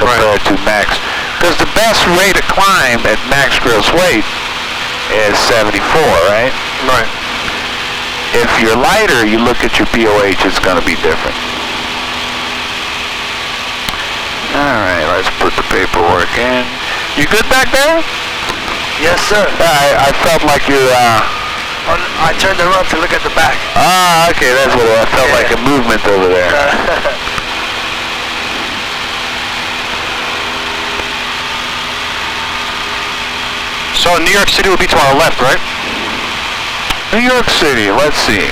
compared to max. Because the best rate of climb at max gross weight is 74, right? Right. If you're lighter, you look at your POH, it's going to be different. Alright, let's put the paperwork in. You good back there? Yes, sir. I felt like you, I turned around to look at the back. Ah, okay, that's what I felt like a movement over there. So New York City will be to our left, right? New York City, let's see.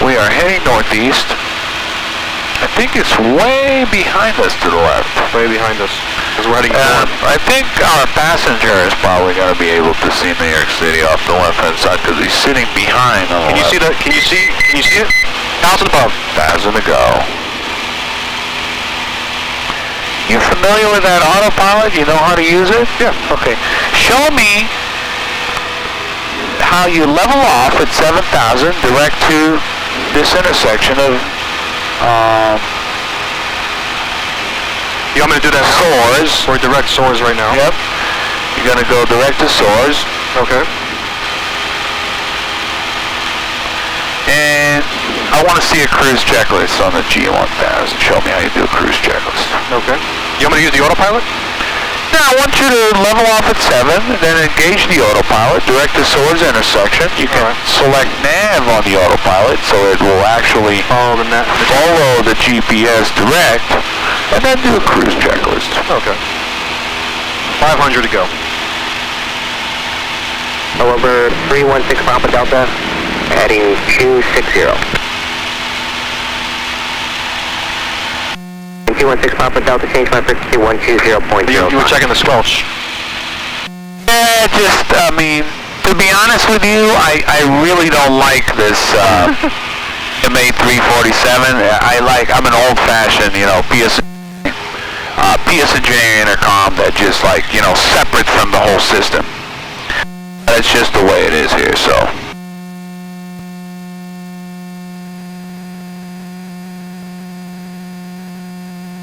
We are heading northeast. I think it's way behind us to the left. Way behind us. Because we're heading north. I think our passenger is probably going to be able to see New York City off the left-hand side because he's sitting behind on the left. Can you see it? 1,000 above. 1,000 to go. You familiar with that autopilot? You know how to use it? Yeah. Okay. Show me how you level off at 7,000 direct to this intersection of you want me to do that now? Soars. We're direct Soars right now. Yep. You're going to go direct to Soars. Okay. And I want to see a cruise checklist on the G1000. Show me how you do a cruise checklist. Okay. You want me to use the autopilot? No, I want you to level off at 7, and then engage the autopilot, direct to Soars intersection. You can select nav on the autopilot, so it will actually follow the GPS direct, and then do a cruise checklist. Okay. 500 to go. Over 316 Papa Delta, heading 260. 216 Papa Delta, change my frequency 120.0. You were checking the squelch. Yeah, I mean, to be honest with you, I really don't like this MA347. I'm an old-fashioned, PSNJ intercom that just separate from the whole system. That's just the way it is here, so.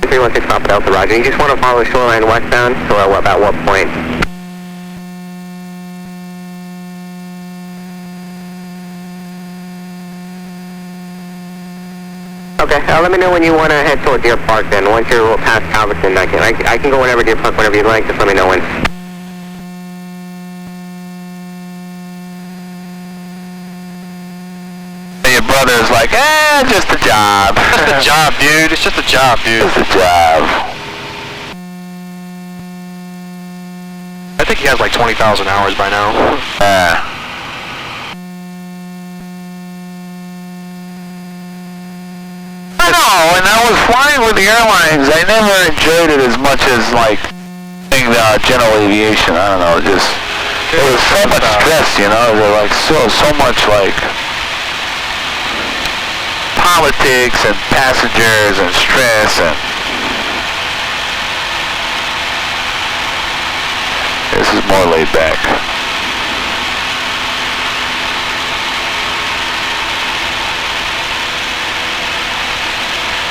316 Papa Delta, roger. You just want to follow shoreline westbound, so about what point? Okay, let me know when you want to head toward Deer Park then. Once you're past Calverton, I can go whenever Deer Park, whenever you'd like, just let me know when. Your brother's like, just a job. Just a job, dude. It's just a job, dude. Just a job. I think he has like 20,000 hours by now. I know, and I was flying with the airlines. I never enjoyed it as much as being general aviation. I don't know, it was so much stress, They're like so much politics and passengers and stress and this is more laid back.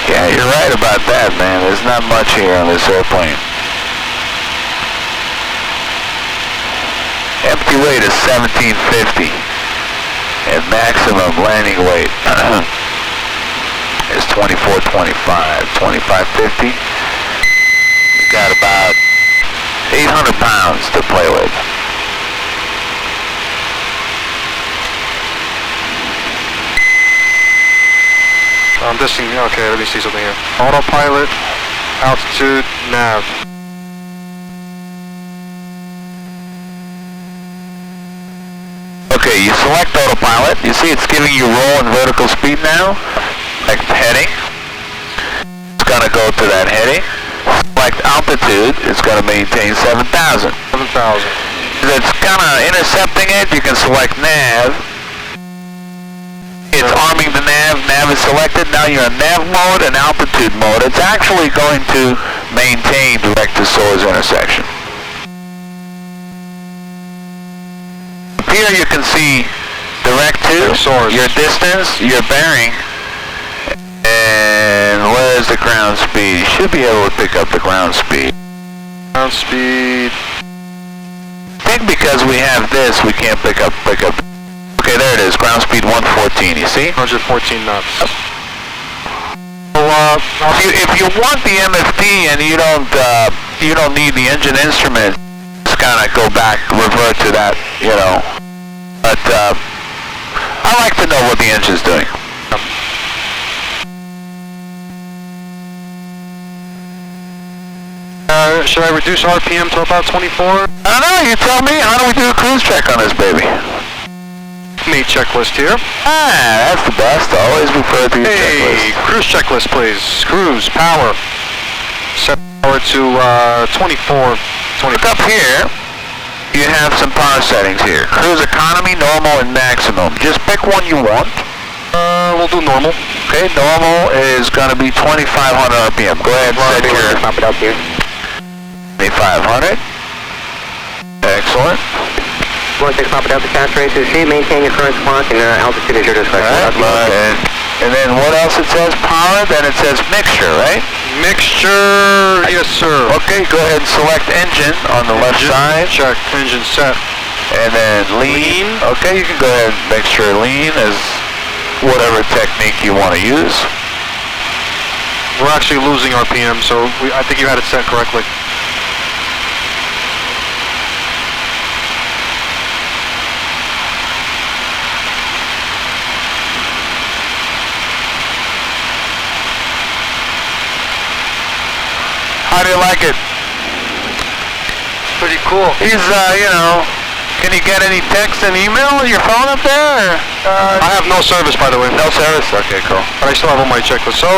Yeah, you're right about that, man. There's not much here on this airplane. Empty weight is 1750 and maximum landing weight is 2425, 2550. You got about 800 pounds to play with. I'm just seeing, okay, let me see something here. Autopilot, altitude, nav. Okay, you select autopilot. You see it's giving you roll and vertical speed now. Select heading. It's going to go to that heading. Select altitude. It's going to maintain 7,000. 7,000. It's kind of intercepting it. You can select nav. It's arming the nav. Nav is selected. Now you're in nav mode and altitude mode. It's actually going to maintain direct to Soars intersection. Here you can see direct to Soars, your distance, your bearing, and where's the ground speed? You should be able to pick up the ground speed. Ground speed. I think because we have this, we can't pick up. Okay, there it is. Ground speed 114. You see? 114 knots. Yep. So, if you want the MFD and you don't need the engine instrument, just kind of go back, revert to that, you know. But I like to know what the engine's doing. Should I reduce RPM to about 24? I don't know, you tell me. How do we do a cruise check on this baby? Mate checklist here. Ah, that's the best. Always refer to your checklist. Hey, cruise checklist, please. Cruise, power. Set power to 24. Look up here. You have some power settings here. Cruise economy, normal, and maximum. Just pick one you want. We'll do normal. Okay, normal is going to be 2,500 RPM. Go ahead and set your... Pop it up here. 2,500. Excellent. 16, pop it up to saturation. See, maintain your current clock and altitude is your discretion. Alright, and then what else it says? Power, then it says mixture, right? Mixture, yes sir. Okay, go ahead and select engine on the left side. Check, engine set. And then lean. Okay, you can go ahead and make sure lean is whatever technique you want to use. We're actually losing RPM, so I think you had it set correctly. How do you like it? Pretty cool. He's, you know, can you get any text and email on your phone up there? I have no service, by the way. No service? Okay, cool. But I still have on my checklist. So,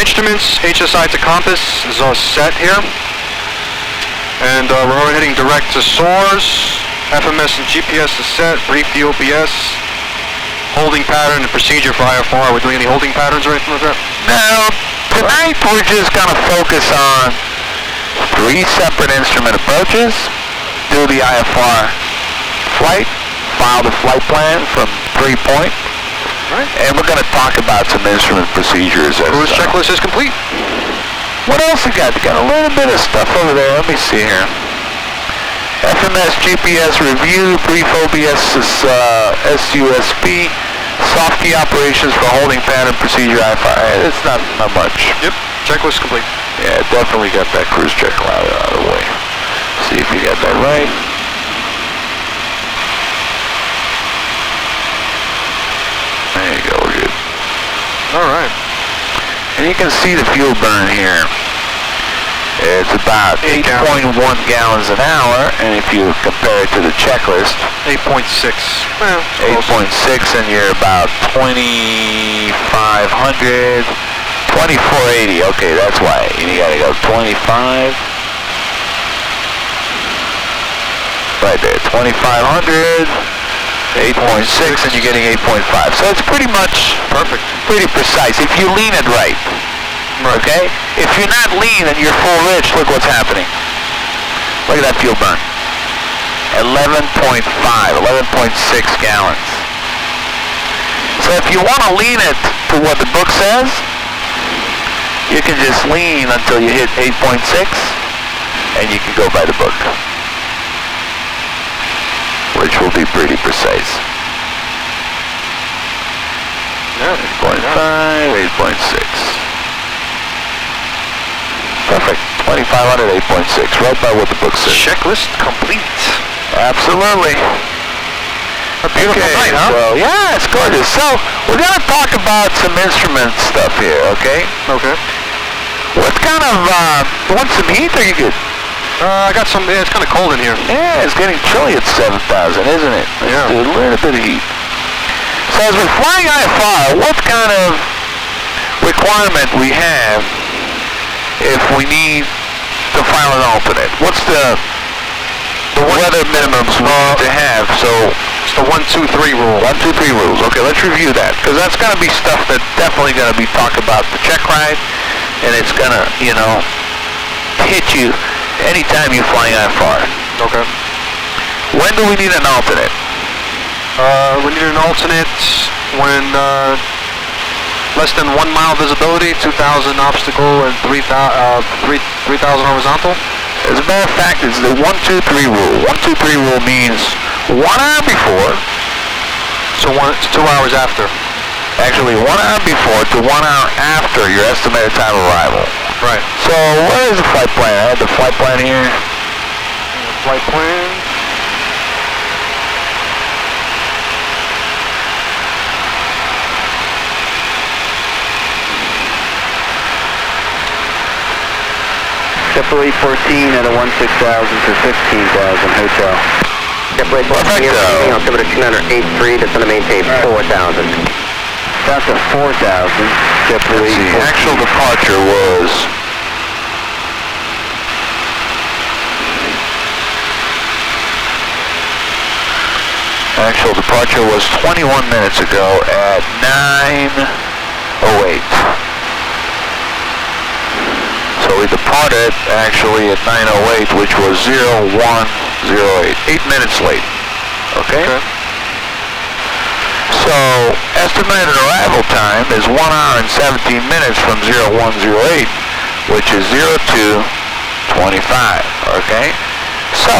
instruments, HSI to compass is all set here. And we're already heading direct to source. FMS and GPS is set. Brief the OBS. Holding pattern and procedure for IFR. Are we doing any holding patterns or anything like that? No. Tonight we're just going to focus on 3 separate instrument approaches. Do the IFR flight. File the flight plan from 3 point. Right. And we're going to talk about some instrument procedures. Cruise checklist is complete. What else you got? You got a little bit of stuff over there. Let me see here. FMS GPS review, brief OBS SUSP, soft key operations for holding pattern procedure IFR. It's not much. Yep, checklist complete. Yeah, definitely got that cruise check out of the way. See if you got that right. There you go, we're good. Alright. And you can see the fuel burn here. It's about 8.1 gallons an hour, and if you compare it to the checklist, 8.6. Well, 8.6, and you're about 2,500, 2,480. Okay, that's why you gotta go 25. Right there, 2,500, 8.6, and you're getting 8.5. So it's pretty much perfect, pretty precise if you lean it right. Okay? If you're not lean and you're full rich, look what's happening. Look at that fuel burn. 11.5, 11.6 gallons. So if you want to lean it to what the book says, you can just lean until you hit 8.6, and you can go by the book, which will be pretty precise. 8.5, 8.6. Perfect. 2,500, 8.6. Right by what the book says. Checklist complete. Absolutely. A beautiful night, huh? So, yeah, it's gorgeous. So, we're going to talk about some instrument stuff here, okay? Okay. What kind of, want some heat or you good? I got some, yeah, it's kind of cold in here. Yeah, it's getting chilly at 7,000, isn't it? Yeah. Let's do a little bit of heat. So, as we're flying IFR, what kind of requirement we have if we need to file an alternate? What's the weather minimums we need to have? So it's the 1, 2, 3 rule. 1, 2, 3 rules. Okay, let's review that, because that's going to be stuff that's definitely going to be talked about the check ride, and it's going to, you know, hit you anytime you fly IFR. Okay. When do we need an alternate? We need an alternate when less than 1 mile visibility, 2,000 obstacle, and 3,000 horizontal. As a matter of fact, it's the 1-2-3 rule. 1-2-3 rule means 1 hour before. So 2 hours after. Actually, 1 hour before to 1 hour after your estimated time of arrival. Right. So where is the flight plan? I have the flight plan here. Flight plan. Separate 14 at a 16,000 to 15,000 hotel. Separate 14 I'll give it a 283, that's on the main tape, 4,000. That's a 4,000. Separate. The actual departure was... Actual departure was 21 minutes ago at 9:08. So we departed actually at 9:08, which was 01:08, 8 minutes late. Okay? So estimated arrival time is 1 hour and 17 minutes from 01:08, which is 02:25. Okay? So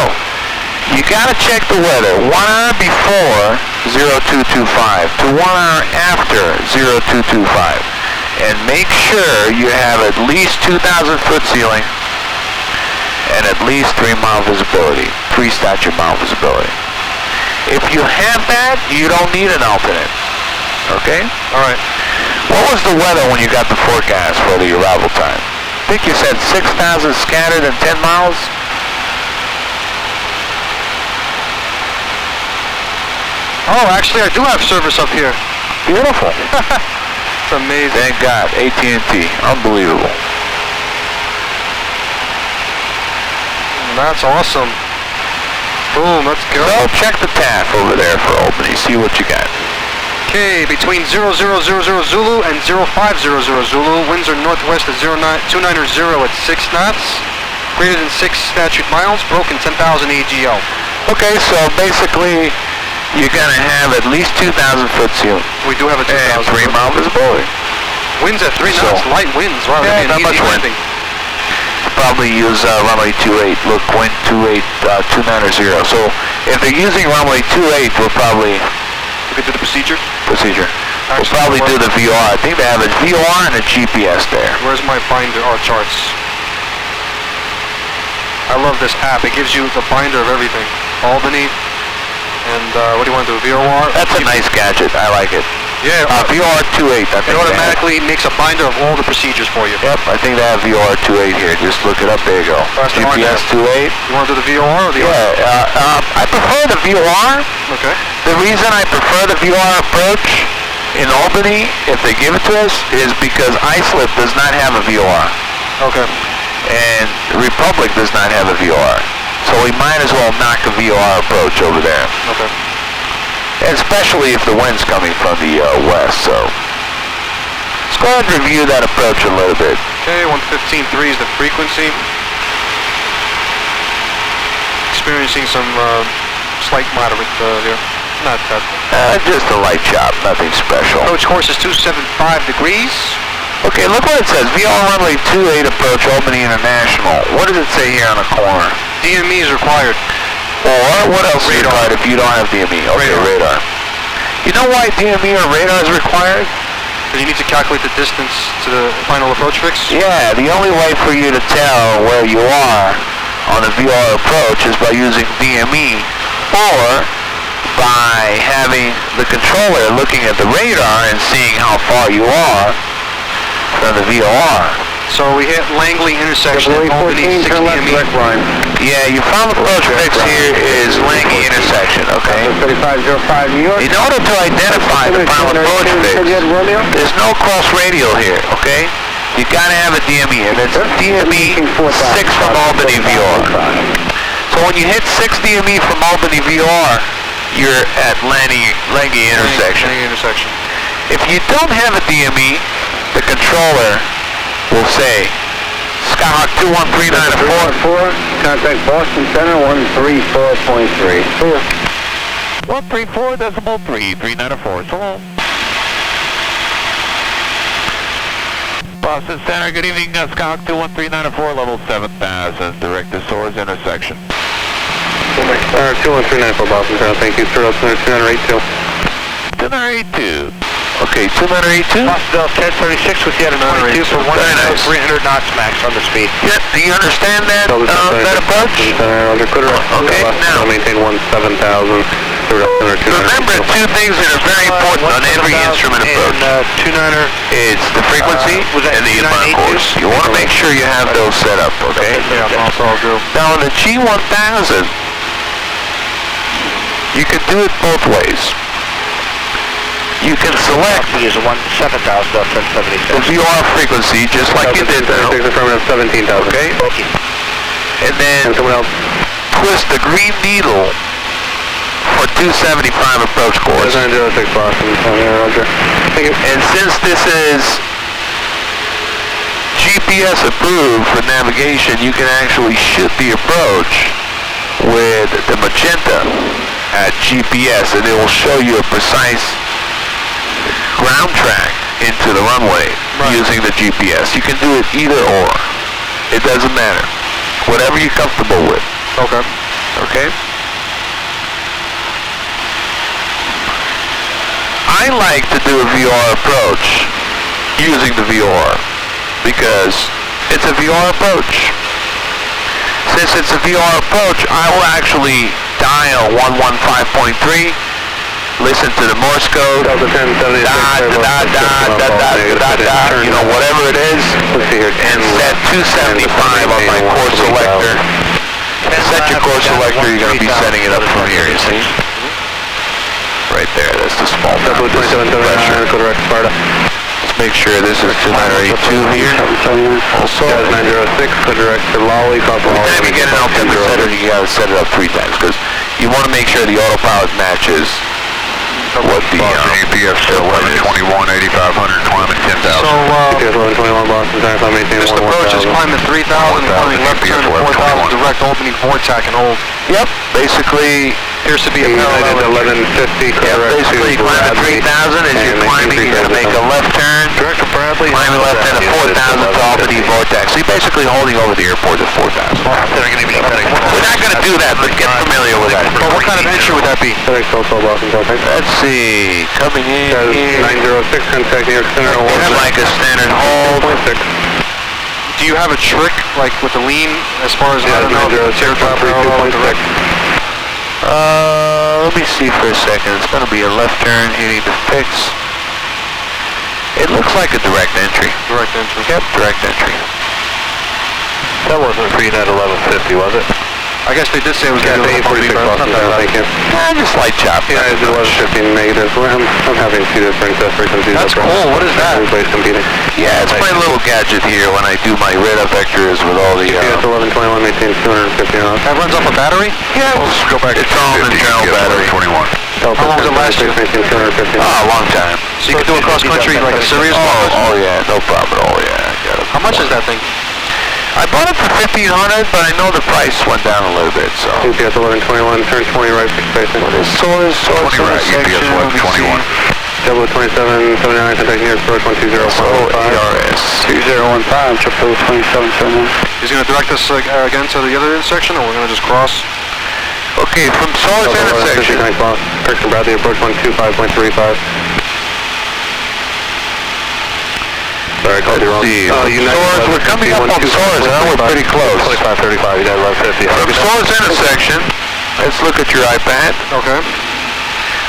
you gotta check the weather 1 hour before 02:25 to 1 hour after 02:25. And make sure you have at least 2,000 foot ceiling and at least 3 mile visibility, 3 statute mile visibility. If you have that, you don't need an alternate. Okay? Alright. What was the weather when you got the forecast for the arrival time? I think you said 6,000 scattered and 10 miles? Oh, actually I do have service up here. Beautiful. It's amazing. Thank God. AT&T. Unbelievable. That's awesome. Boom, let's go. So check the TAF over there for Albany. See what you got. Okay, between 0000 Zulu and 0500 Zulu, winds are northwest at 290 at 6 knots. Greater than 6 statute miles, broken 10,000 AGL. Okay, so basically you're going to have at least 2,000 foot ceiling. We do have a 2,000 and 3 mile visibility. Winds at 3 knots, light winds. Wow, yeah, not much wind. Probably use runway 28, look, wind 290. So if they're using runway 28, we'll probably... We could do the procedure? Procedure. We'll probably do the VR. I think they have a VR and a GPS there. Where's my binder, our charts? I love this app. It gives you the binder of everything. Albany. And what do you want to do? VOR? That's a nice gadget. I like it. Yeah. VOR 28. I think it automatically makes a binder of all the procedures for you. Yep. I think they have VOR 28 here. Just look it up. There you go. GPS 28. You want to do the VOR or the I prefer the VOR. Okay. The reason I prefer the VOR approach in Albany, if they give it to us, is because Islip does not have a VOR. Okay. And Republic does not have a VOR. So we might as well knock a VOR approach over there. Okay. Especially if the wind's coming from the west, so. Let's go ahead and review that approach a little bit. Okay, 115.3 is the frequency. Experiencing some slight moderate here. Not that. Just a light chop, nothing special. Approach course is 275 degrees. Okay, look what it says. VR runway 28 approach Albany International. What does it say here on the corner? DME is required. Or what else is required if you don't have DME? Okay, radar. You know why DME or radar is required? Because you need to calculate the distance to the final approach fix? Yeah, the only way for you to tell where you are on the VR approach is by using DME or by having the controller looking at the radar and seeing how far you are from the VOR. So we hit Langley intersection at Albany 6 DME. Yeah, your final approach fix here is Langley intersection, okay? 3505 New York. In order to identify the final approach fix, there's no cross radial here, okay? You gotta have a DME, and it's DME 6 from Albany VR. So when you hit 6 DME from Albany VR, you're at Langley intersection. If you don't have a DME, the controller will say Skyhawk 21394. Contact Boston Center 134.3. 134.3, 394. So long. Boston Center, good evening, Skyhawk 21394, level 7000, direct to Soares intersection. 21394 Boston Center, thank you, sir, 2982. 2982. Okay, 2982. Boston 1036 with yet another 22 for 300 knots max on the speed. Yep, do you understand that, that approach? Okay, now. Maintain 17,000. Remember two things that are very important on every instrument approach. It's the frequency and the inbound course. You want to make sure you have those set up, okay? Yeah, that's all good. Now on the G1000, you can do it both ways. You can select the 7,000 the VR frequency just like you did now. 17,000. Okay? And then twist the green needle for 275 approach course. 906 Boston. And since this is GPS approved for navigation, you can actually shoot the approach with the magenta at GPS, and it will show you a precise ground track into the runway using the GPS. You can do it either or. It doesn't matter. Whatever you're comfortable with. Okay. Okay? I like to do a VR approach using the VR because it's a VR approach. Since it's a VR approach, I will actually dial 115.3, listen to the Morse code, you know, whatever it is, and set 275 on my course selector. And set your course selector, you're going to be setting it up from here, you see? Right there, that's the small pressure. Let's make sure this is 2982 here. Also, 906, direct to Lolly, every time you get an altimeter setter, you got to set it up 3 times because you want to make sure the autopilot matches what the GPS is. 1121, 8500, climbing 10,000. So, GPS 1121 Boston Center, I'm maintaining 1,000. this approach is climbing 3,000, climbing left turn to 4,000, direct opening, vortac, and hold. Yep, basically, Appears to be a parallel. 1150, basically climbing 3,000 as you're climbing, you're going to make a left turn, Director Bradley. climbing left turn to 4,000 to Albany vortex. So you're basically holding over the airport at 4,000. We're not going to do that, but get familiar with that. But what kind of entry would that be? Let's see, coming in here, 906, contact New York Center. it's like a standard hold. Do you have a trick, like with the lean, as far as, I don't know, teardrop or direct? Let me see for a second. It's going to be a left turn hitting the fix. It looks like a direct entry. Direct entry. Yep, direct entry. That wasn't free at 1150, was it? I guess they did say it was going to be 846 Boston, thank you. Just light chop. Yeah, it's 1115 negative. I'm having 2 different frequencies. That's cool. What is that? Everybody's competing. Yeah, it's my little gadget here when I do my radar vectors with all the... GPS 1121, maintain 250 knots. That runs off a battery? Yeah, let's go back. It's all internal battery. 21. How long was it last year? Maintain 250 knots. A long time. So you can do a cross country, like a serious Oh yeah, no problem at all, yeah. I got it. How much is that thing? I bought it for $1,500, but I know the price went down a little bit, so... GPS 1121, turn 20 right, spacing. What is Soares 20 right, section? UPS 1121. Double 2779, contact New York Approach 120.15. ERS. 2015, triple 2779. He's going to direct us again to the other intersection, or we're going to just cross? Okay, from Soares intersection. Kfrg-Kalb, Bradley, approach 125.35. Sorry, I called you wrong. Soares, we're coming up on Soares, now we're pretty close. 2535, you got 1150. From Soares intersection, let's look at your iPad. Okay.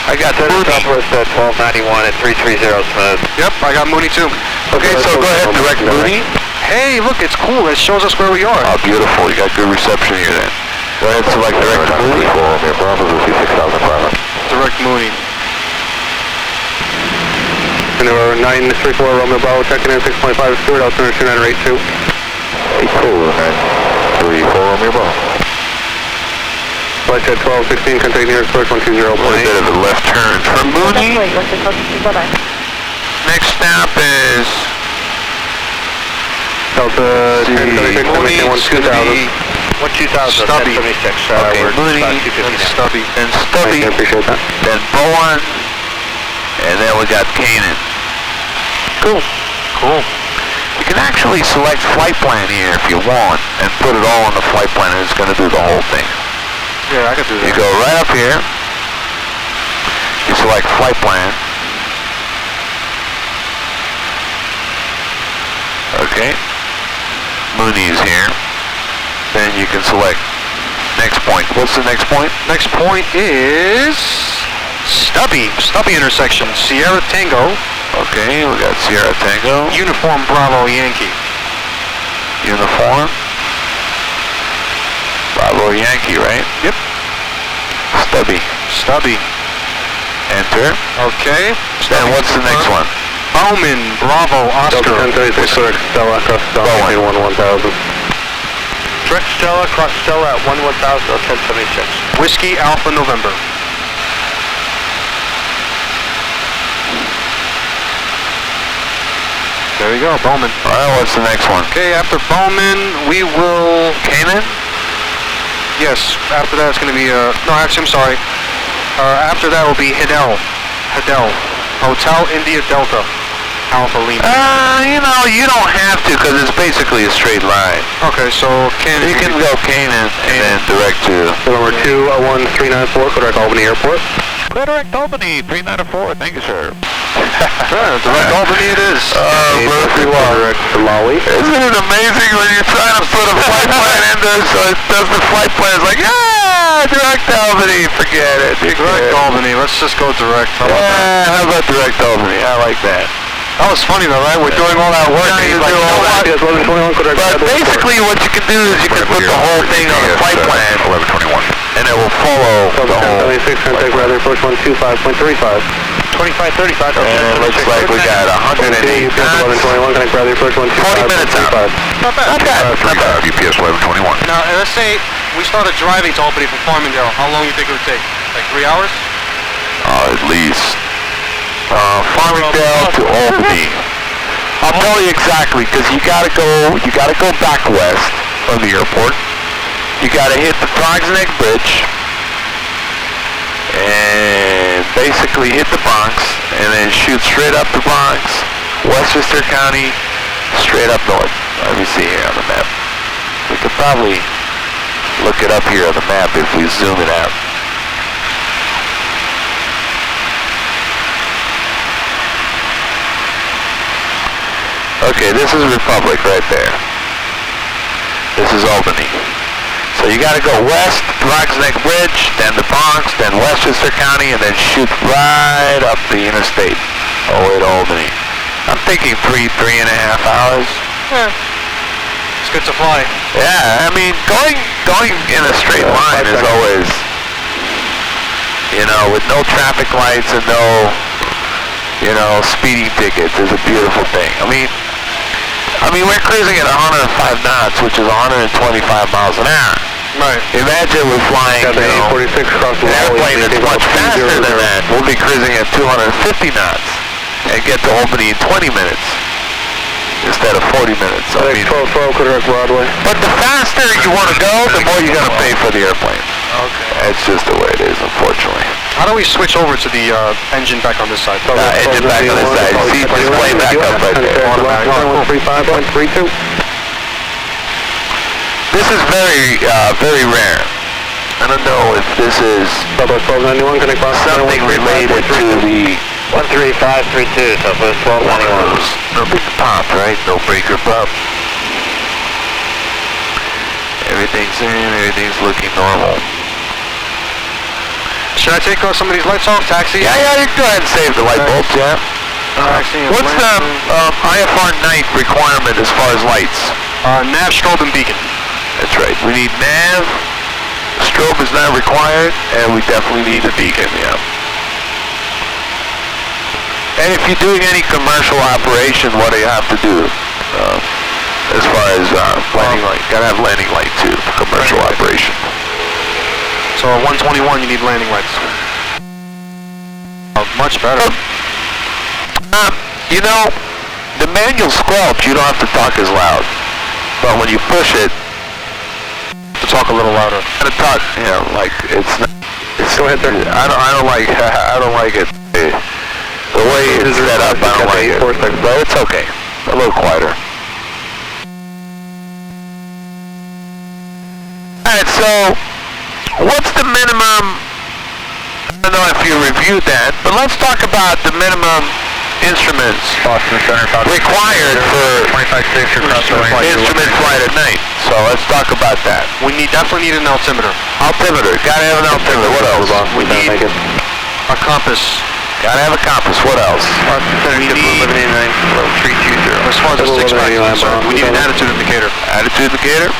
I got Mooney. Southwest at 1291 at 330 smooth. Yep, I got Mooney too. Okay, so go ahead, direct Mooney. Hey, look, it's cool. It shows us where we are. Oh, beautiful. You got good reception here then. Go ahead, select direct Mooney. Direct Mooney. And there were 934 Romeo Bravo, checking in 6.5 Stewart, altimeter 2982. 8-4, 934 Romeo Bravo. Flight at 1216, contact New York Approach 120.8. A bit of a left turn from Mooney. Next stop is... Delta 1076, Mooney, 2000. 12000, Stubby. 1076. Okay, Mooney, Then Stubby. then Stubby, I appreciate that. then Bowen, and then we got Canaan. Cool. Cool. You can actually select flight plan here if you want, and put it all on the flight plan, and it's going to do the whole thing. Yeah, I can do that. You go right up here. You select flight plan. Okay. Mooney's here. Then you can select next point. What's the next point? Next point is Stubby intersection, Sierra Tango. Okay, we got Sierra Tango. Uniform Bravo Yankee. Uniform. Bravo Yankee, right? Yep. Stubby. Enter. Okay. Then what's the next one? Bowman Bravo Oscar. 1036 correct Stella, cross Stella, 1000. Direct Stella, cross Stella at 1000 or 1076. Whiskey Alpha November. There we go, Bowman. Alright, what's the next one? Okay, after Bowman, we will... Cayman? Yes, after that it's going to be, no, actually, I'm sorry. After that will be Hidell. Hotel India Delta. Alpha Lima. You know, you don't have to, because it's basically a straight line. Okay, so You can go Canaan and then direct to... Number 21394, correct Albany Airport. Direct Albany, 394, thank you, sir. Direct Albany it is. Direct to Maui. Isn't it amazing when you're trying to put a flight plan in there, so it does the flight plan, it's like, direct Albany, forget it. Direct Albany, let's just go direct. How about direct Albany? I like that. That was funny though, right? We're doing all that work. But basically what you can do is you can put the whole thing on the flight plan, 1121, and it will follow the whole... 76, contact rather approach 125.35. 2535. And it looks like we got 108 knots. 1121, connect rather approach 40 minutes out. Not bad. UPS 1121. Now, let's say we started driving to Albany from Farmingdale. How long do you think it would take? Like 3 hours? At least. Farmingdale to Albany. I'll tell you exactly, because you gotta go back west from the airport. You gotta hit the Kfrg-Kalb Bridge and basically hit the Bronx and then shoot straight up the Bronx, Westchester County, straight up north. Let me see here on the map. We could probably look it up here on the map if we zoom it out. Okay, this is Republic right there. This is Albany. So you gotta go west, Kfrg-Kalb Bridge, then the Bronx, then Westchester County, and then shoot right up the interstate all the way to Albany. I'm thinking 3.5 hours. It's good to fly. Yeah, I mean, going in a straight line is always, you know, with no traffic lights and no, you know, speeding tickets is a beautiful thing. I mean, we're cruising at 105 knots, which is 125 miles an hour. Right. Imagine we're flying, you know, an airplane that's much faster than that. We'll be cruising at 250 knots and get to Albany in 20 minutes instead of 40 minutes. I mean, 1212, correct Broadway. but the faster you want to go, the more you're going to pay for the airplane. Okay. That's just the way it is, unfortunately. How do we switch over to the engine back on this side? Engine back on this side. See, just play back up right there. 135.32. This is very rare. I don't know if this is something related to the 13532, so for 1291. no big pop, right? No breaker pop. Everything's in, everything's looking normal. Should I take some of these lights off? Taxi? Yeah, you can go ahead and save the light bulbs, yeah. Taxi and What's the IFR night requirement as far as lights? nav, strobe, and beacon. That's right. We need nav, strobe is not required, and we definitely need a beacon, yeah. And if you're doing any commercial operation, what do you have to do? As far as landing light, gotta have landing light too, for commercial operation. So at 121 you need landing lights. Much better. You know, the manual squelch, you don't have to talk as loud. But when you push it, To talk a little louder. to talk, you know, like it's not, Go ahead, sir. I don't like it. The way it's set up, I don't like it. But it's okay. A little quieter. Alright, so what's the minimum, I don't know if you reviewed that, but let's talk about the minimum instruments required for instrument flight at night. So let's talk about that. We definitely need an altimeter. Altimeter, gotta have an altimeter. What else? We need a compass. Gotta have a compass. What else? We need, as far as the 6 pack is concerned, we need an attitude indicator. Attitude indicator?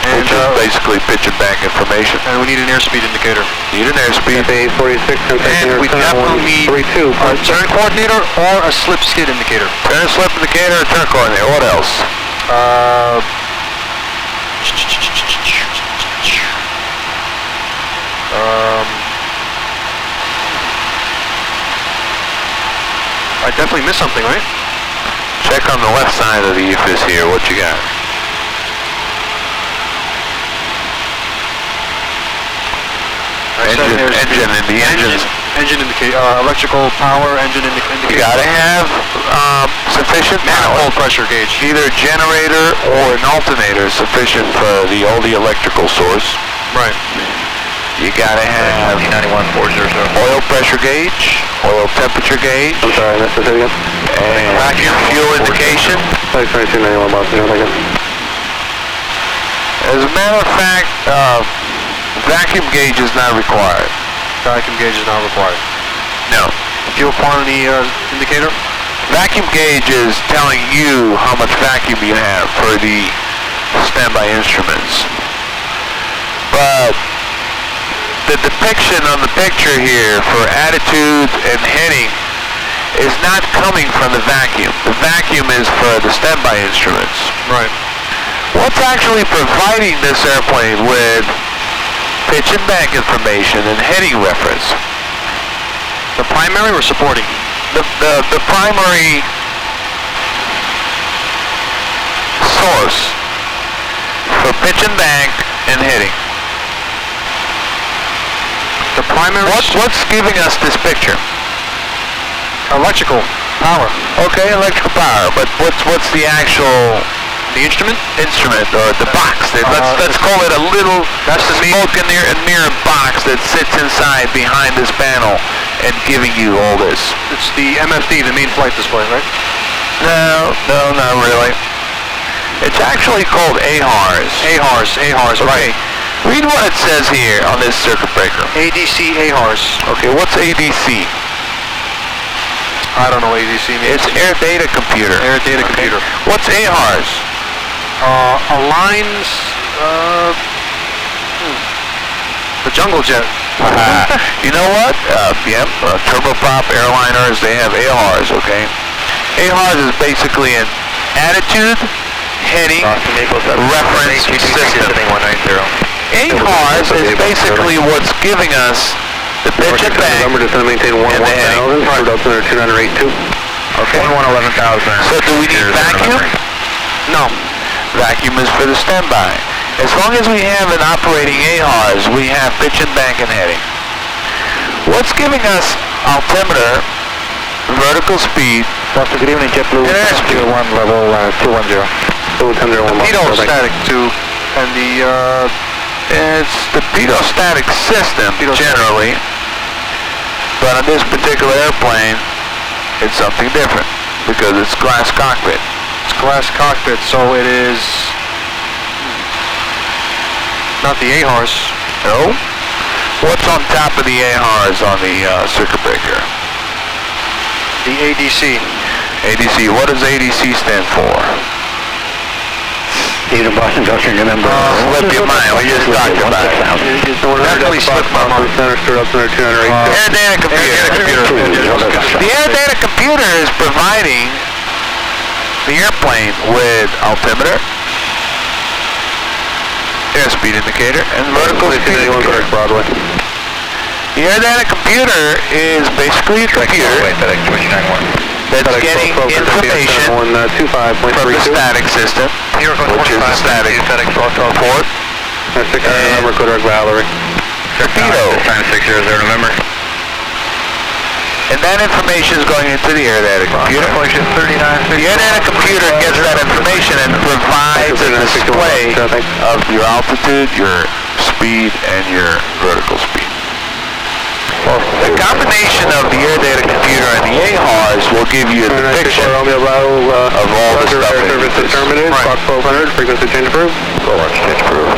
And which is basically pitch and bank information. And we need an airspeed indicator. Need an airspeed. And we definitely need a turn coordinator or a slip skid indicator. Turn slip indicator or turn coordinator. What else? I definitely missed something, right? Check on the left side of the EFIS here. What you got? Engine indicator, electrical power, engine indicator. You gotta have sufficient manifold pressure gauge. Either a generator or an alternator sufficient for the electrical source. Right. You gotta have 9140. oil pressure gauge, oil temperature gauge. I'm sorry, that's the thing again. And vacuum fuel indication. 2291 miles per hour. As a matter of fact, vacuum gauge is not required. Vacuum gauge is not required. No. Fuel quantity indicator? Vacuum gauge is telling you how much vacuum you have for the standby instruments. But the depiction on the picture here for attitude and heading is not coming from the vacuum. The vacuum is for the standby instruments. Right. What's actually providing this airplane with pitch and bank information and heading reference? The primary or supporting? The primary source for pitch and bank and heading. The primary. What's giving us this picture? Electrical power. Okay, electrical power. But what's the actual? The instrument? Instrument, or the box. Let's call it a little smoke and mirror box that sits inside behind this panel and giving you all this. It's the MFD, the main flight display, right? No, not really. It's actually called AHARS. AHARS, okay. right. Read what it says here on this circuit breaker. ADC AHARS. Okay, what's ADC? I don't know what ADC means. It's Air Data Computer. Air Data Computer. What's AHARS? Aligns the jungle jet. You know what? Turboprop airliners, they have AHARS, okay? AHARS is basically an attitude, heading, reference system. AHARS is basically what's giving us the pitch and bank Number to maintain 11,000 for altimeter 2982. Okay. 11,000. So do we need vacuum? No. Vacuum is for the standby. As long as we have an operating AHARS, we have pitch and bank and heading. What's giving us altimeter, vertical speed, Good evening, JetBlue. and airspeed? 1 level 210. 210. Pedostatic tube and the It's the pedostatic system generally, but on this particular airplane, it's something different because it's glass cockpit. it's glass cockpit, so it is not the AHARS. No? What's on top of the AHARS on the circuit breaker? The ADC. ADC. What does ADC stand for? Even Boston Junction, remember? Slip your mind. We just talked about it. Definitely slipped my mind. Air data computer. The air data computer is providing the airplane with altimeter, airspeed indicator, and vertical speed indicator. The air data computer is basically a computer that's getting information from the static system, which is the static port, and torpedo. And that information is going into the air data computer. The air data computer gets that information and provides a display of your altitude, your speed, and your vertical speed. The combination of the air data computer and the AHARS will give you a depiction of all the stuff that service is terminated. Fox 1200, frequency change approved. Change approved.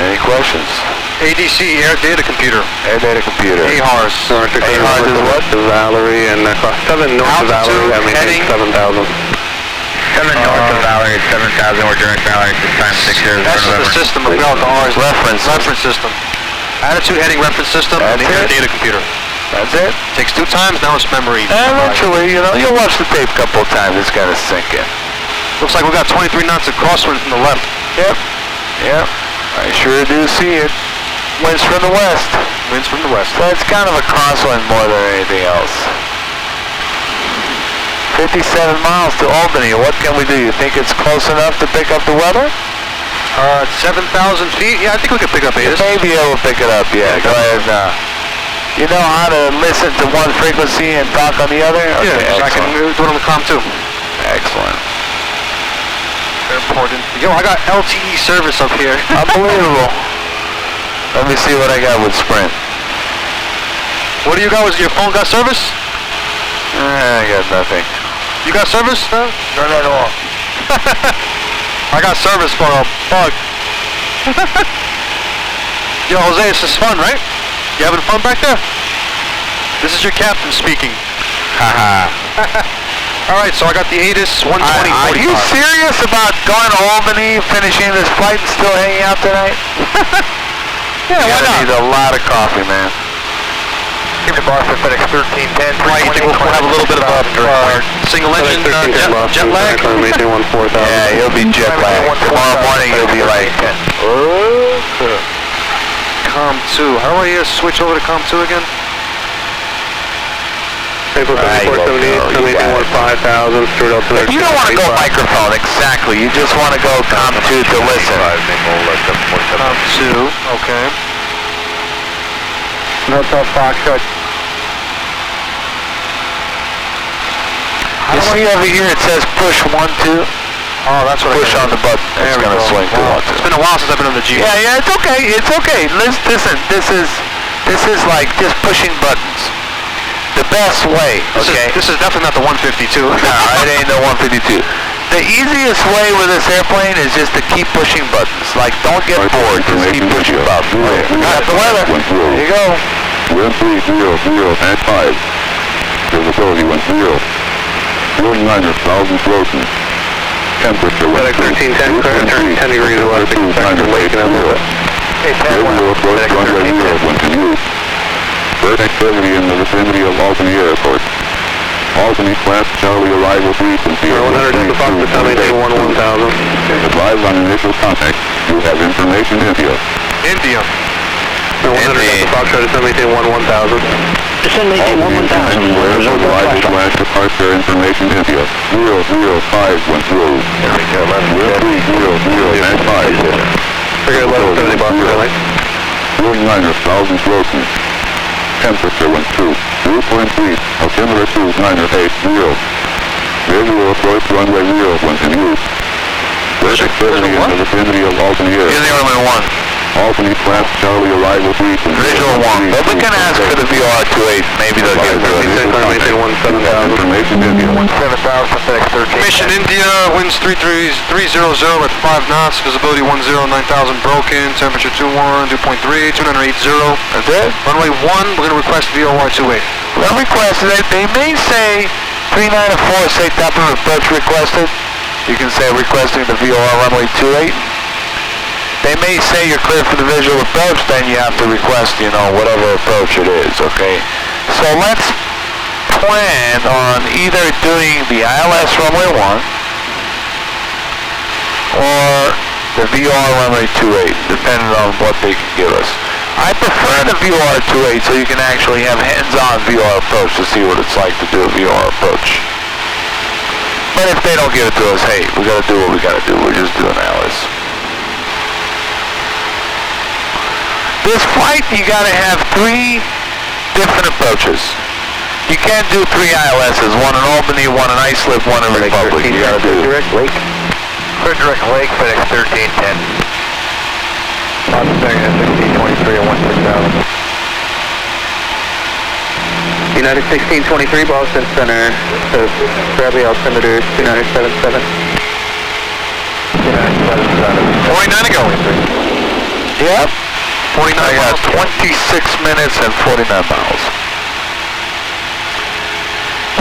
Any questions? ADC, air data computer. Air data computer. AHARS. AHARS is what? The Valerie and class 7 north of Valerie, that maintains 7,000. 7 north of Valerie, 7,000, we're direct Valerie, 6 times 6 years. That's the system of the AHARS. Reference system. Attitude heading reference system and the air data computer. That's it? Takes 2 times, now it's memory. Eventually, you know, you'll watch the tape a couple of times, it's gonna sink in. Looks like we got 23 knots of crosswind from the left. Yep. Yep. I sure do see it. Winds from the west. Winds from the west. So it's kind of a crosswind more than anything else. 57 miles to Albany. What can we do? You think it's close enough to pick up the weather? 7,000 feet? Yeah, I think we could pick up ATIS. Maybe I will pick it up, yeah. Go ahead now. You know how to listen to one frequency and talk on the other? Okay, yeah, I can do it on the comm too. Excellent. Very important. Yo, I got LTE service up here. Unbelievable. Let me see what I got with Sprint. What do you got? Your phone got service? I got nothing. You got service? No? Turn that off. I got service for a bug. Yo, Jose, this is fun, right? You having fun back there? This is your captain speaking. Haha. Alright, so I got the ATIS 120. Are you serious about going to Albany, finishing this flight, and still hanging out tonight? Yeah, why not? Need a lot of coffee, man. Give me bar for FedEx 1310. Right, you think we'll have a little bit of a single engine jet lag? Yeah, you'll be jet lag. Tomorrow morning you'll be like, COM 2. How do I switch over to COM 2 again? April 7478, 5000, Stuart Elton. you don't want to go microphone, exactly. You just want to go COM 2 to listen. COM 2, okay. Northwest Foxtrot. You see over here it says push 1, 2. Oh, that's what push on the button. It's going to swing to 1, 2. It's been a while since I've been on the G. Yeah, it's okay. It's okay. Listen, this is like just pushing buttons. The best way, okay? This is definitely not the 152. No, it ain't the 152. The easiest way with this airplane is just to keep pushing buttons. Like, don't get bored. Just keep pushing buttons. Got the weather. There you go. Wind 300 at 5. Visibility 10. 49,000 broken. Temperature FedEx 1310, current turn 10 degrees west, expect to waken up a little bit. Hey, FedEx 1310. Bird activity in the vicinity of Albany Airport. Albany class Charlie arrival frequency. 100 to the Fox to 781 1000. Advise on initial contact. You have information India. India. 100 to the Fox to 781 1000. Albany where's arrival slash departure information India. 00510. Wind 300 at 5. Figure 1170 Fox to 49,000 broken. Temperature 12. 2.3. Altimeter 2980. Visual approach runway 0 when in use. Bird activity in the vicinity of Albany Airport. You're the only one. Albany class Charlie arrival frequency. Visual 1. But we can ask for the VR28. Maybe they'll give it to us. Information India. 7,000 FedEx 13. Mission India, winds 300 at 5 knots, visibility 10, 9,000 broken, temperature 21, 2.3, 2980. That's it? Runway 1, we're going to request VOR28. Well, requested it. They may say 394, say top of approach requested. You can say requesting the VOR runway 28. They may say you're clear for the visual approach, then you have to request, you know, whatever approach it is, okay? So let's plan on either doing the ILS runway 1 or the VR runway 28, depending on what they can give us. I prefer the VR 28 so you can actually have hands-on VR approach to see what it's like to do a VR approach. But if they don't give it to us, hey, we gotta do what we gotta do. We're just doing ILS. This flight, you gotta have 3 different approaches. You can't do 3 ILSs, one in Albany, one in Islip, one in Republic. You gotta do direct Lake. Clear direct Lake, FedEx 1310. Second at 1623 at 16,000. United 1623, Boston Center. So Bradley altimeter 2977. 2977. 49 to go. Yep. 49 I got miles. 26 minutes and 49 miles.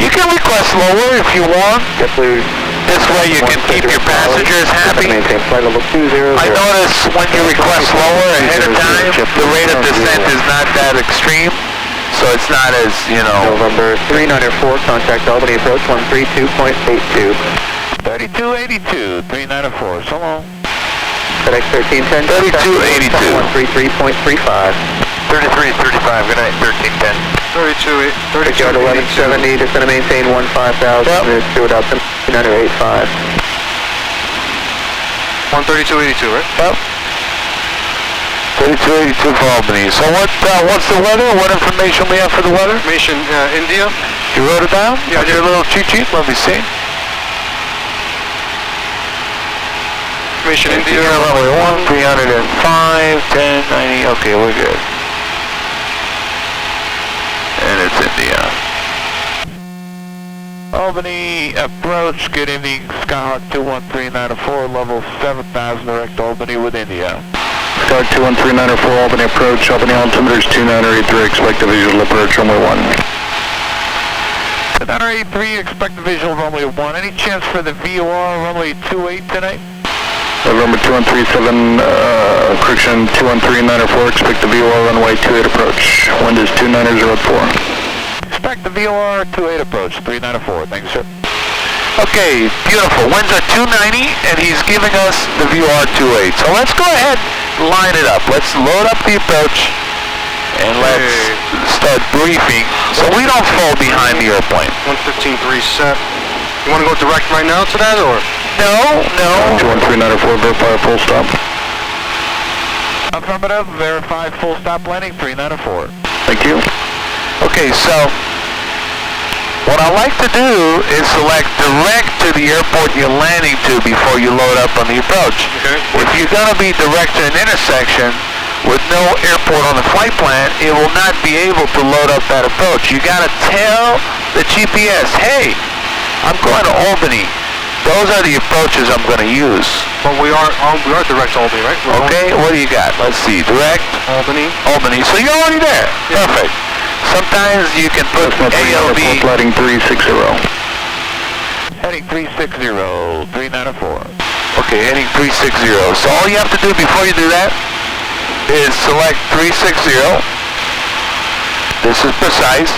You can request lower if you want. This way you can keep your passengers happy. Flight level 200. I notice when you request lower ahead of time, the rate of descent is not that extreme. So it's not as, you know... November 394, contact Albany approach 132.82. 3282, 394, so long. FedEx 1310. 3282. 133.35. 3335, good night, 1310. 32, 1170, just going to maintain 15,000. Yep. It's Stewart out to 985. 132.82, right? Yep. 3282 for Albany. So what's the weather? What information we have for the weather? Information, India. You wrote it down? Yeah, I On your did. little cheat sheet? Let me see. Information, India. Runway 1, 305, 10, 90. Okay, we're good. And it's India. Albany approach. Good evening. Skyhawk 21394, level 7000, direct Albany with India. Skyhawk 21394, Albany approach. Albany altimeter is 2983, expect a visual approach runway 1. 983, expect a visual runway 1. Any chance for the VOR runway 28 tonight? November 2137, correction 21394, expect the VOR runway 28 approach. Wind is 29004. Expect the VOR 28 approach, 394. Thanks, sir. Okay, beautiful. Winds are 290, and he's giving us the VOR 28. So let's go ahead, line it up. Let's load up the approach, and let's start briefing so we don't fall behind the airplane. 115.3 set. You want to go direct right now to that, or? No. 21394, verify full stop. Affirmative, verify full stop landing, 394. Thank you. Okay, so what I like to do is select direct to the airport you're landing to before you load up on the approach. Okay. If you're going to be direct to an intersection with no airport on the flight plan, it will not be able to load up that approach. You got to tell the GPS, hey, I'm going to Albany. Those are the approaches I'm going to use. But we are direct to Albany, right? Okay, what do you got? Let's see, direct Albany. So you're already there. Yeah. Perfect. Sometimes you can put ALB. Heading 360. Heading 360, 394. Okay, heading 360. So all you have to do before you do that is select 360. This is precise.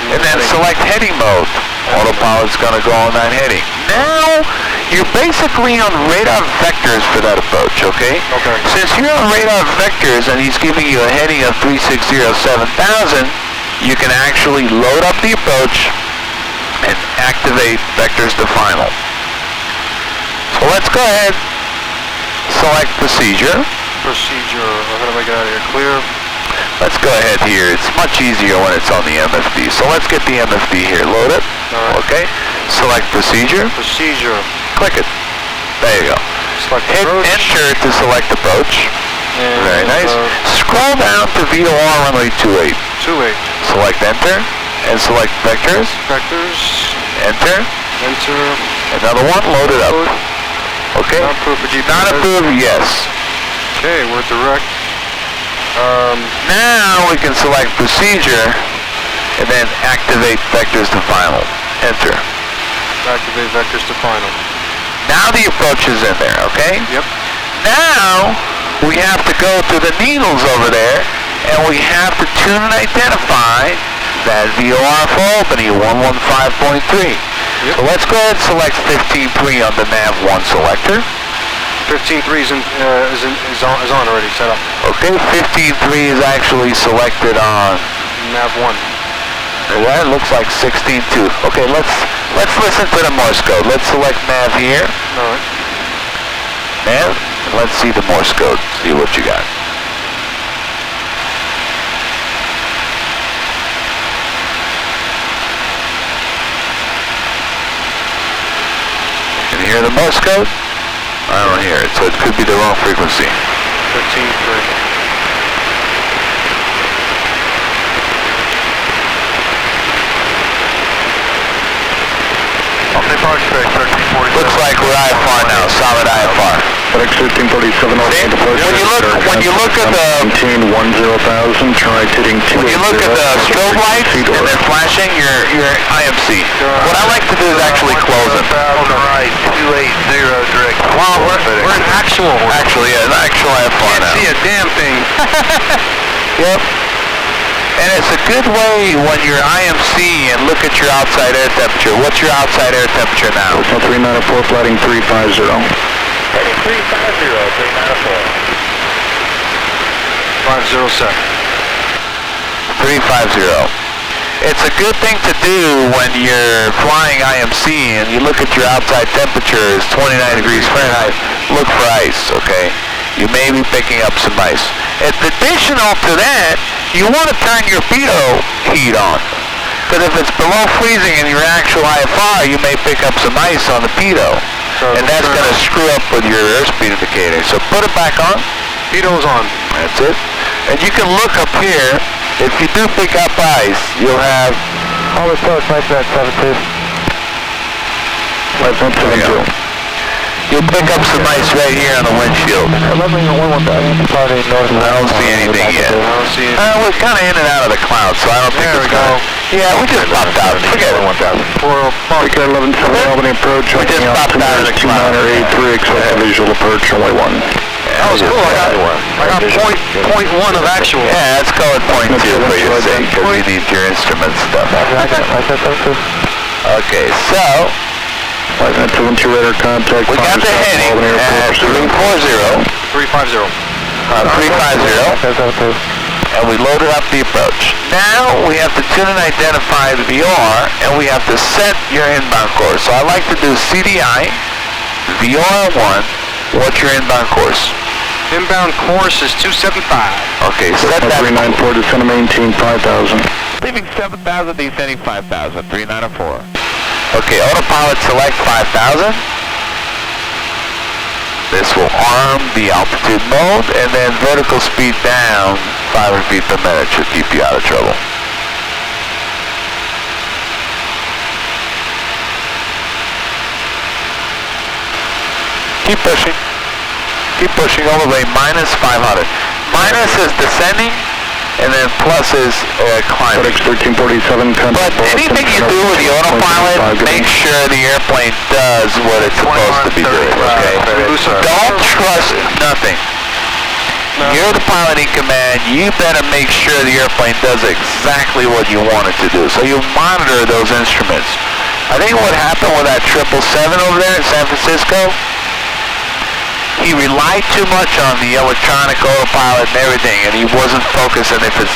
And then select heading mode. Autopilot's going to go on that heading. Now, you're basically on radar vectors for that approach, okay? Okay. Since you're on radar vectors and he's giving you a heading of 360, 7,000, you can actually load up the approach and activate vectors to final. So let's go ahead, select procedure. Procedure. How do I get out of here? Clear. Let's go ahead here. It's much easier when it's on the MFD. So let's get the MFD here. Load it. Alright. Okay. Select procedure. Procedure. Click it. There you go. Select Hit approach. enter to select approach. And, Very nice. Scroll down to VOR runway 28. 28. Select enter and select vectors. Vectors. Enter. Enter. Another one. Load it up. Okay. Not approved for GPS. Not approved. Yes. Okay, we're direct. Now we can select procedure and then activate vectors to final. Enter. Activate vectors to final. Now the approach is in there, okay? Yep. Now we have to go to the needles over there and we have to tune and identify that VOR for Albany 115.3. Yep. So let's go ahead and select 15.3 on the nav1 selector. 15.3 is on already, set up. Okay, 15.3 is actually selected on Nav 1. that looks like 16.2. Okay, let's listen to the Morse code. Let's select nav here. Alright. Nav, and let's see the Morse code. See what you got. hear the Morse code? I don't hear it, so it could be the wrong frequency. 13.3. Looks like we're IFR now, solid IFR. FedEx 1347 When you look at the 10,000, try hitting 280. when you look at the strobe lights and they're flashing, you're IMC. What I like to do is actually close them. On the right, 280 direct. Wow, we're in actual. Actually, yeah, an actual IFR Can't now. see a damn thing. Yep. And it's a good way when you're IMC and look at your outside air temperature. What's your outside air temperature now? 394, flighting 350. 350, 394. 507. 350. It's a good thing to do when you're flying IMC and you look at your outside temperature is 29 degrees Fahrenheit. Look for ice, okay? You may be picking up some ice. Additional to that, you want to turn your pitot heat on. Because if it's below freezing in your actual IFR, you may pick up some ice on the pitot. And that's going to screw up with your airspeed indicator. So put it back on. Pito's on. That's it. And you can look up here. If you do pick up ice, you'll have... All the close, right there, 72. You'll pick up some ice right here on the windshield. 11 1 1 I don't see anything yet. We're kind of in and out of the clouds, so I don't think There it's we go. Yeah, we just popped out. Forget it. Weekend 11 Albany approach. We just popped out of the clouds. 2983, expect a visual approach, only one. That was cool. I got point one of actual. Yeah, let's call it point 2 for your sake, because you need your instrument stuff. Okay, so... radar contact. We got the heading at 340. 350. 350. And we loaded up the approach. Now we have to tune and identify the VR, and we have to set your inbound course. So I like to do CDI, VR1, what's your inbound course? Inbound course is 275. Okay, set that. 394, descend to maintain 5,000. Leaving 7,000, descending 5,000, 394. Okay, autopilot select 5,000. This will arm the altitude mode, and then vertical speed down 500 feet per minute should keep you out of trouble. Keep pushing. Keep pushing all the way, minus 500. Minus is descending, and then plus is climbing. FedEx 1347, But anything you do with the autopilot, make sure the airplane does what it's supposed to be doing, okay? Don't trust nothing. You're the pilot in command, you better make sure the airplane does exactly what you want it to do. So you monitor those instruments. I think what happened with that 777 over there in San Francisco, he relied too much on the electronic autopilot and everything, and he wasn't focusing if it's